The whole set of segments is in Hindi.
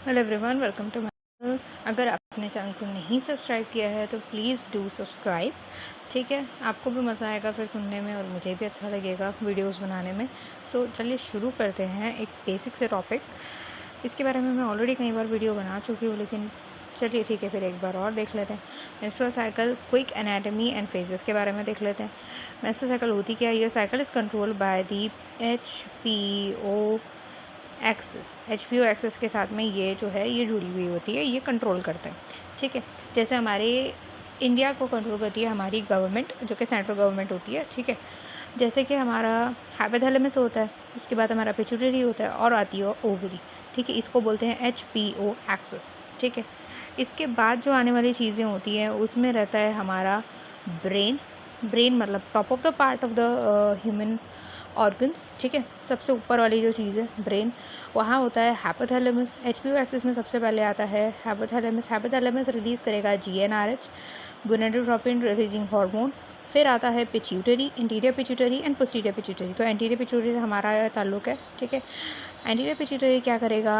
Hello everyone, welcome to my channel. अगर आपने चैनल को नहीं सब्सक्राइब किया है तो प्लीज़ डू सब्सक्राइब। ठीक है, आपको भी मज़ा आएगा फिर सुनने में और मुझे भी अच्छा लगेगा वीडियोस बनाने में। सो चलिए शुरू करते हैं एक बेसिक से टॉपिक। इसके बारे में मैं ऑलरेडी कई बार वीडियो बना चुकी हूँ, लेकिन चलिए ठीक है, फिर एक बार और देख लेते हैं। Menstrual cycle, quick anatomy and phases के बारे में देख लेते हैं। मेंस्ट्रुअल साइकिल होती क्या है? ये cycle is control by the HPO axis. HPO axis के साथ में ये जो है ये जुड़ी हुई होती है, ये कंट्रोल करता है। ठीक है, जैसे हमारे इंडिया को कंट्रोल करती है हमारी गवर्नमेंट, जो कि सेंट्रल गवर्नमेंट होती है। ठीक है, जैसे कि हमारा हाइपोथैलेमस होता है, उसके बाद हमारा पिट्यूटरी होता है और आती है ओवरी। ठीक है, इसको बोलते हैं HPO एक्सेस। ठीक है, इसके बाद जो आने वाली चीज़ें होती हैं उसमें रहता है हमारा ब्रेन। ब्रेन मतलब top of the part of the human organs. ठीक है, सबसे ऊपर वाली जो चीज़ है ब्रेन, वहाँ होता है हाइपोथैलेमस। HPO एक्सिस में सबसे पहले आता है हाइपोथैलेमस। हाइपोथैलेमस रिलीज़ करेगा GnRH, गोनाडोट्रोपिन रिलीजिंग हार्मोन। फिर आता है pituitary, interior pituitary and posterior pituitary. तो एंटीरियर पिट्यूटरी से हमारा ताल्लुक है। ठीक है, एंटीरियर पिट्यूटरी क्या करेगा?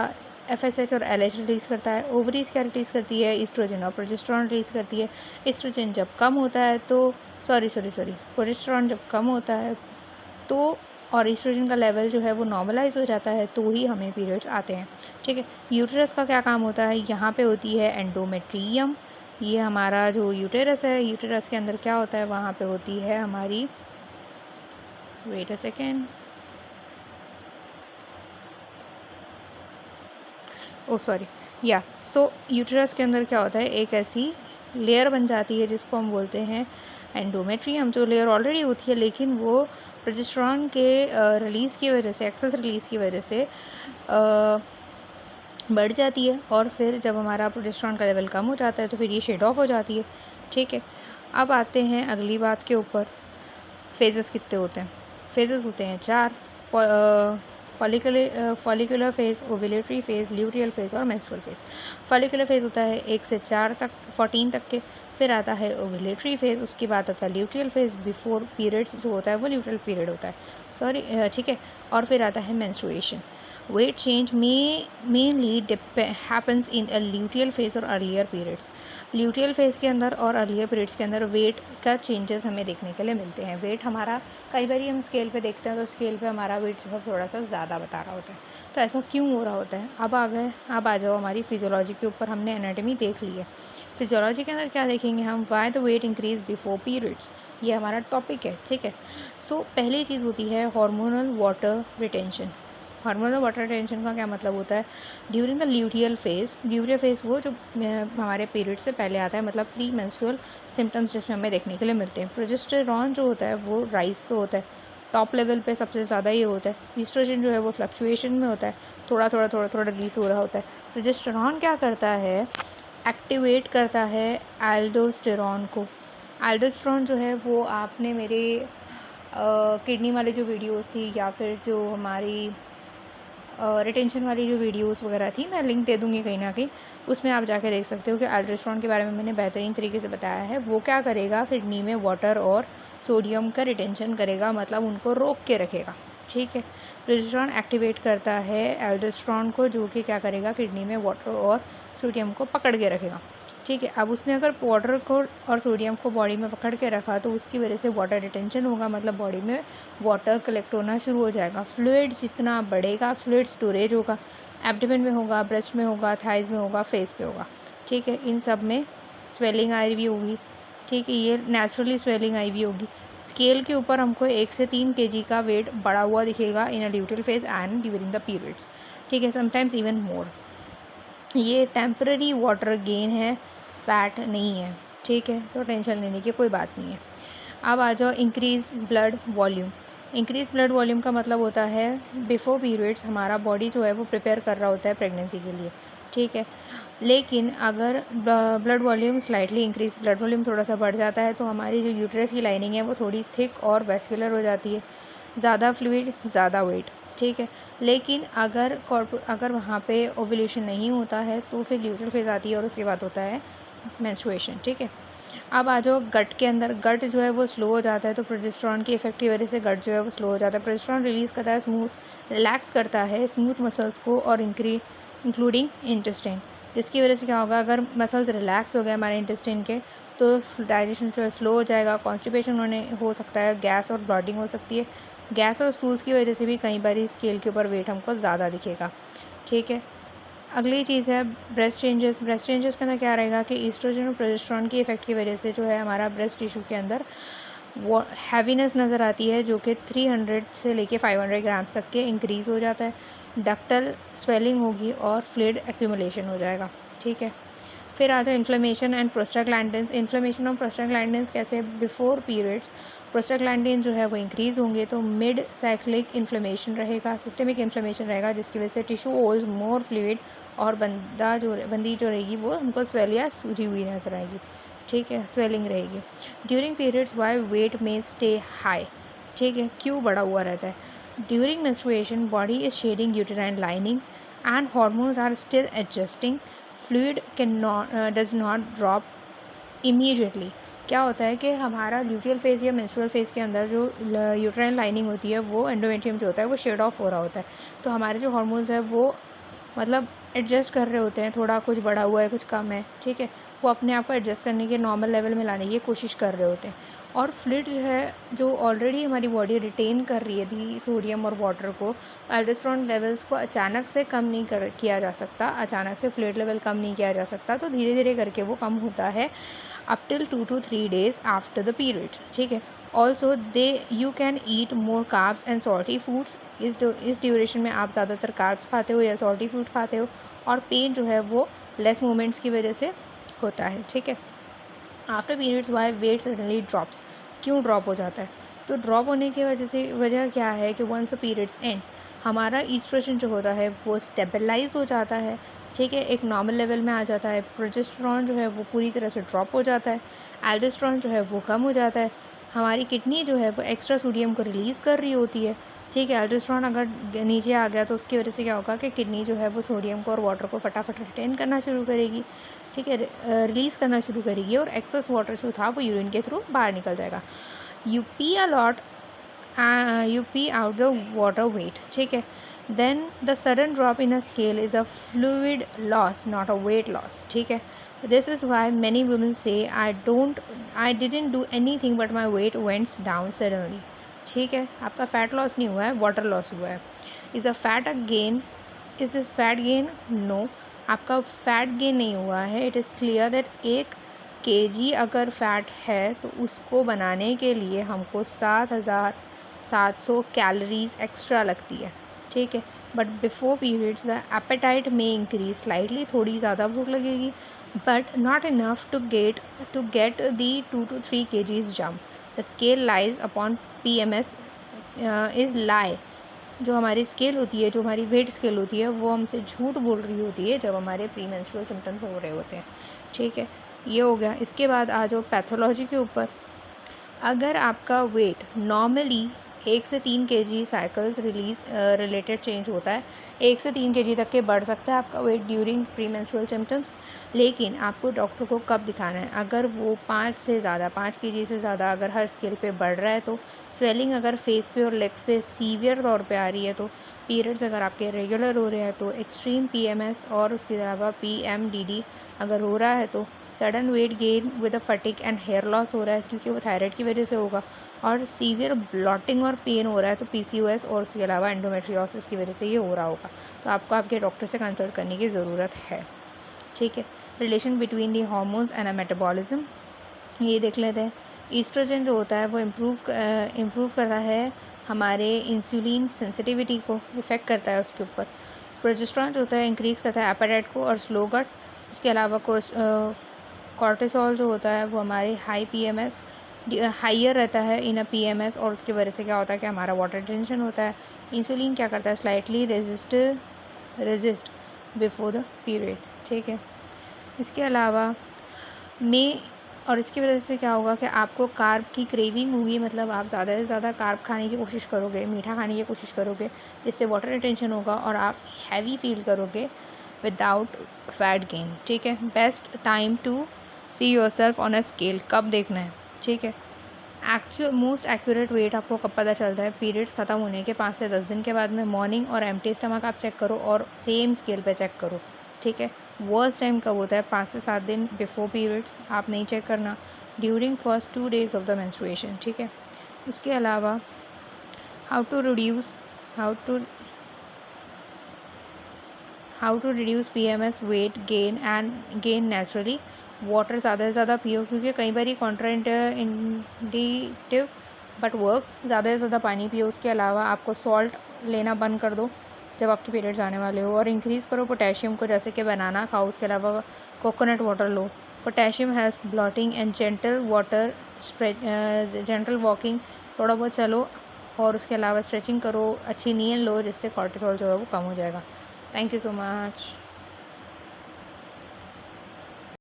FSH और LH रिलीज़ करता है। ओवरीज क्या रिलीज़ करती है? ईस्ट्रोजन और प्रोजेस्टेरॉन रिलीज़ करती है। ईस्ट्रोजन जब कम होता है तो प्रोजेस्टेरॉन जब कम होता है तो और ईस्ट्रोजन का लेवल जो है वो नॉर्मलाइज हो जाता है तो ही हमें पीरियड्स आते हैं। ठीक है, यूटेरस का क्या काम होता है? यहाँ पे होती है एंडोमेट्रियम। ये हमारा जो यूटेरस है, यूटेरस के अंदर क्या होता है? वहाँ पे होती है हमारी, wait a second, oh sorry, या सो यूटेरस के अंदर क्या होता है? एक ऐसी लेयर बन जाती है जिसको हम बोलते हैं एंडोमेट्रियम। जो लेयर ऑलरेडी होती है, लेकिन वो प्रोजेस्टेरॉन के रिलीज़ की वजह से, एक्सेस रिलीज़ की वजह से बढ़ जाती है। और फिर जब हमारा प्रोजेस्टेरॉन का लेवल कम हो जाता है तो फिर ये शेड ऑफ हो जाती है। ठीक है, अब आते हैं अगली बात के ऊपर। फेजेस कितने होते हैं? फेजेस होते हैं 4। Follicular phase, ovulatory phase, luteal phase और मेंस्ट्रुअल फेज। फॉलिकुलर फेज होता है 1 से 4 तक, 14 तक के। फिर आता है ओव्यूलेटरी फेज, उसके बाद आता है ल्यूटियल फेज। बिफोर पीरियड्स जो होता है वो ल्यूटियल पीरियड होता है, सॉरी। ठीक है, और फिर आता है menstruation. Wait change mainly happens in a luteal phase और अर्लियर पीरियड्स। ल्यूटियल फेज के अंदर और अर्लियर पीरियड्स के अंदर वेट का चेंजेस हमें देखने के लिए मिलते हैं। वेट हमारा कई बार हम स्केल पे देखते हैं तो स्केल पे हमारा वेट जो है थोड़ा सा ज़्यादा बता रहा होता है। तो ऐसा क्यों हो रहा होता है? अब आ जाओ हमारी फिजियोलॉजी के ऊपर। हमने एनाटॉमी देख ली है, फिजियोलॉजी के अंदर क्या देखेंगे हम? Why the weight increase before periods, ये हमारा टॉपिक है। ठीक है, सो पहली चीज़ होती है hormonal water retention. Hormonal water retention का क्या मतलब होता है? ड्यूरिंग द ल्यूटियल फेज वो जो हमारे पीरियड से पहले आता है, मतलब प्री मेंस्ट्रुअल सिम्टम्स जिसमें हमें देखने के लिए मिलते हैं। प्रोजेस्टेरॉन जो होता है वो राइज पे होता है, टॉप लेवल पे सबसे ज़्यादा ये होता है। ईस्ट्रोजन जो है वो फ्लक्चुएशन में होता है, थोड़ा रिलीज हो रहा होता है। प्रोजेस्टेरॉन क्या करता है? एक्टिवेट करता है एल्डोस्टेरॉन को। एल्डोस्टेरॉन जो है वो आपने मेरे किडनी वाले जो वीडियोस थी, या फिर जो हमारी रिटेंशन वाली जो वीडियोस वगैरह थी, मैं लिंक दे दूँगी कहीं ना कहीं, उसमें आप जाके देख सकते हो कि एल्डोस्टेरॉन के बारे में मैंने बेहतरीन तरीके से बताया है। वो क्या करेगा? किडनी में वाटर और सोडियम का रिटेंशन करेगा, मतलब उनको रोक के रखेगा। ठीक है, प्रोजेस्टेरॉन एक्टिवेट करता है एल्डोस्टेरॉन को, जो कि क्या करेगा? किडनी में वाटर और सोडियम को पकड़ के रखेगा। ठीक है, अब उसने अगर वाटर को और सोडियम को बॉडी में पकड़ के रखा तो उसकी वजह से वाटर रिटेंशन होगा, मतलब बॉडी में वाटर कलेक्ट होना शुरू हो जाएगा। फ्लूइड जितना बढ़ेगा, फ्लूइड स्टोरेज होगा, एब्डोमेन में होगा, ब्रेस्ट में होगा, थाइज में होगा, फेस पे होगा। ठीक है, इन सब में स्वेलिंग आई भी होगी। ठीक है, ये नेचुरली स्वेलिंग आई भी होगी। स्केल के ऊपर हमको 1 से 3 kg का वेट बढ़ा हुआ दिखेगा in a luteal phase and during the periods. ठीक है, समटाइम्स इवन मोर। ये टेम्पररी वाटर गेन है, फैट नहीं है। ठीक है, तो टेंशन लेने की कोई बात नहीं है। अब आ जाओ increase blood volume. Increase blood volume का मतलब होता है बिफोर पीरियड्स हमारा बॉडी जो है वो प्रिपेयर कर रहा होता है प्रेगनेंसी के लिए। ठीक है, लेकिन अगर blood volume slightly increase, blood volume थोड़ा सा बढ़ जाता है तो हमारी जो यूट्रस की लाइनिंग है वो थोड़ी थिक और वेस्कुलर हो जाती है, ज़्यादा फ्लूइड, ज़्यादा वेट। ठीक है, लेकिन अगर वहाँ पे ओव्यूलेशन नहीं होता है तो फिर ल्यूटरल फेज आती है और उसके बाद होता है मेंस्ट्रुएशन। ठीक है, अब आ जाओ गट के अंदर। गट जो है वो स्लो हो जाता है, तो प्रोजेस्टेरॉन की इफेक्ट की वजह से गट जो है वो स्लो हो जाता है। प्रोजेस्टेरॉन रिलीज़ करता है, रिलैक्स करता है स्मूथ मसल्स को और इंक्लूडिंग इंटेस्टाइन, जिसकी वजह से क्या होगा, अगर मसल्स रिलैक्स हो गए हमारे इंटेस्टाइन के तो डाइजेशन जो है स्लो हो जाएगा, कॉन्स्टिपेशन होने हो सकता है, गैस और ब्लॉटिंग हो सकती है। गैस और स्टूल्स की वजह से भी कई बार स्केल के ऊपर वेट हमको ज़्यादा दिखेगा। ठीक है, अगली चीज़ है ब्रेस्ट चेंजेस। ब्रेस्ट चेंजेस के अंदर क्या रहेगा कि ईस्ट्रोजन और प्रोजेस्टेरॉन की इफेक्ट की वजह से जो है हमारा ब्रेस्ट टिश्यू के अंदर वो हैवीनेस नज़र आती है, जो कि 300 से लेके 500 ग्राम्स तक के इंक्रीज़ हो जाता है। डक्टल स्वेलिंग होगी और फ्लूइड एक्यूमुलेशन हो जाएगा। ठीक है, फिर आता है इन्फ्लेमेशन एंड प्रोस्टाग्लैंडिन्स। इन्फ्लेमेशन और प्रोस्टाग्लैंडिन्स कैसे, बिफोर पीरियड्स प्रोस्टाग्लैंडिन जो है वो इंक्रीज़ होंगे तो मिड साइक्लिक इन्फ्लेमेशन रहेगा, सिस्टमिक इन्फ्लेमेशन रहेगा, जिसकी वजह से टिश्यू होल्ड्स मोर फ्लूइड और बंदी जो रहेगी वो हमको स्वेल या सूजी हुई नजर आएगी। ठीक है, स्वेलिंग रहेगी। During periods why weight may stay high. ठीक है, क्यों बढ़ा हुआ रहता है, during menstruation body is shedding uterine lining and hormones are still adjusting, fluid can not does not drop immediately. क्या होता है कि हमारा ल्यूटियल फेज़ या मेंस्ट्रुअल फेज़ के अंदर जो यूट्राइन लाइनिंग होती है वो एंडोमेट्रियम जो होता है वो शेड ऑफ हो रहा होता है, तो हमारे जो हार्मोन्स है वो मतलब एडजस्ट कर रहे होते हैं, थोड़ा कुछ बढ़ा हुआ है कुछ कम है। ठीक है, वो अपने आप को एडजस्ट करने के नॉर्मल लेवल में लाने की कोशिश कर रहे होते हैं। और फ्लूइड जो है जो ऑलरेडी हमारी बॉडी रिटेन कर रही है थी सोडियम और वाटर को, एल्डोस्टेरोन लेवल्स को अचानक से कम नहीं किया जा सकता, अचानक से फ्लूइड लेवल कम नहीं किया जा सकता, तो धीरे धीरे करके वो कम होता है up till 2 to 3 days after the periods. ठीक है, also you can eat more carbs and salty foods. इस ड्यूरेशन में आप ज़्यादातर कार्ब्स खाते हो या सॉल्टी फूड खाते हो, और पेन जो है वो लेस मूवमेंट्स की वजह से होता है। ठीक है, after periods why weight suddenly drops. क्यों ड्रॉप हो जाता है, तो ड्रॉप होने की वजह क्या है कि वंस पीरियड्स एंड्स हमारा ईस्ट्रोजन जो होता है वो स्टेबलाइज हो जाता है। ठीक है, एक नॉर्मल लेवल में आ जाता है। प्रोजेस्टेरॉन जो है वो पूरी तरह से ड्रॉप हो जाता है, एल्डोस्टेरोन जो है वो कम हो जाता है, हमारी किडनी जो है वो एक्स्ट्रा सोडियम को रिलीज़ कर रही होती है। ठीक है, एल्डोस्टेरोन अगर नीचे आ गया तो उसकी वजह से क्या होगा कि किडनी जो है वो सोडियम को और वाटर को फटाफट रिटेन करना शुरू करेगी। ठीक है, रिलीज़ करना शुरू करेगी और एक्सेस वाटर जो था वो यूरिन के थ्रू बाहर निकल जाएगा। You pee a lot, you pee out the water weight. ठीक है, then the sudden drop in a scale is a fluid loss not a weight loss. ठीक है, this is why many women say I didn't do anything but my weight wents down suddenly. ठीक है, आपका फैट लॉस नहीं हुआ है, वाटर लॉस हुआ है। Is a fat a gain, is this fat gain, no, आपका फैट गेन नहीं हुआ है। It is clear that 1 kg अगर फैट है तो उसको बनाने के लिए हमको 7,700 कैलोरीज एक्स्ट्रा लगती है। ठीक है, but before periods the appetite may increase slightly, थोड़ी ज़्यादा भूख लगेगी, but not enough to get the 2 to 3 kgs jump. The scale lies upon PMS is lie. जो हमारी स्केल होती है, जो हमारी वेट स्केल होती है, वो हमसे झूठ बोल रही होती है जब हमारे प्री मेंस्ट्रुअल सिम्टम्स हो रहे होते हैं। ठीक है, ये हो गया। इसके बाद आ जाओ पैथोलॉजी के ऊपर। अगर आपका वेट नॉर्मली 1 से 3 kg साइकिल्स रिलेटेड चेंज होता है, 1 से 3 kg तक के बढ़ सकता है आपका weight during premenstrual symptoms, लेकिन आपको डॉक्टर को कब दिखाना है, अगर वो 5 kg से ज़्यादा अगर हर स्केल पे बढ़ रहा है, तो स्वेलिंग अगर फेस पे और लेग्स पे सीवियर तौर पे आ रही है, तो पीरियड्स अगर आपके रेगुलर हो रहे हैं, तो एक्सट्रीम PMS और उसके अलावा PMDD अगर हो रहा है, तो sudden weight gain with a fatigue and hair loss हो रहा है क्योंकि वो थायराइड की वजह से होगा, और सीवियर ब्लॉटिंग और पेन हो रहा है तो PCOS और उसके अलावा एंडोमेट्रियोसिस की वजह से ये हो रहा होगा, तो आपको आपके डॉक्टर से कंसल्ट करने की ज़रूरत है। ठीक है, relation between the hormones and a metabolism, ये देख लेते हैं। ईस्ट्रोजन जो होता है वो इम्प्रूव करता है हमारे इंसुलिन सेंसिटिविटी को, इफ़ेक्ट करता है उसके ऊपर। प्रोजेस्टेरॉन जो होता है इंक्रीज़ करता है एपेटाइट को और स्लो गट। उसके अलावा कॉर्टिसोल जो होता है वो हमारे हाइयर रहता है इन अ PMS, और उसकी वजह से क्या होता है कि हमारा वाटर रिटेंशन होता है। इंसुलिन क्या करता है, slightly resist before the period. ठीक है, इसके अलावा और इसकी वजह से क्या होगा कि आपको कार्ब की क्रेविंग होगी, मतलब आप ज़्यादा से ज़्यादा कार्ब खाने की कोशिश करोगे, मीठा खाने की कोशिश करोगे, जिससे वाटर रिटेंशन होगा और आप हैवी फील करोगे विदाउट फैट गेन। ठीक है, best time to see yourself on a scale, कब देखना है। ठीक है, एक्चुअल मोस्ट एक्यूरेट वेट आपको कब पता चलता है? पीरियड्स ख़त्म होने के 5 से 10 दिन के बाद में मॉर्निंग और एम्प्टी स्टमक आप चेक करो और सेम स्केल पे चेक करो, ठीक है। वर्स्ट टाइम कब होता है? 5 से 7 दिन बिफोर पीरियड्स, आप नहीं चेक करना। During first 2 days of the menstruation, ठीक है। उसके अलावा how to reduce PMS weight gain naturally. Water ज़्यादा से ज़्यादा पियो, क्योंकि कई बार कॉन्ट्रा इंडिकेटिव बट वर्क्स। ज़्यादा से ज़्यादा पानी पियो। उसके अलावा आपको सॉल्ट लेना बंद कर दो जब आपके पीरियड्स आने वाले हो, और इंक्रीज़ करो पोटेशियम को, जैसे कि बनाना खाओ। उसके अलावा coconut water low. Potassium help blotting and gentle walking, थोड़ा बहुत चलो, और उसके अलावा स्ट्रेचिंग करो, अच्छी नींद लो, जिससे कॉर्टिसोल जो है वो कम हो जाएगा। Thank you so much.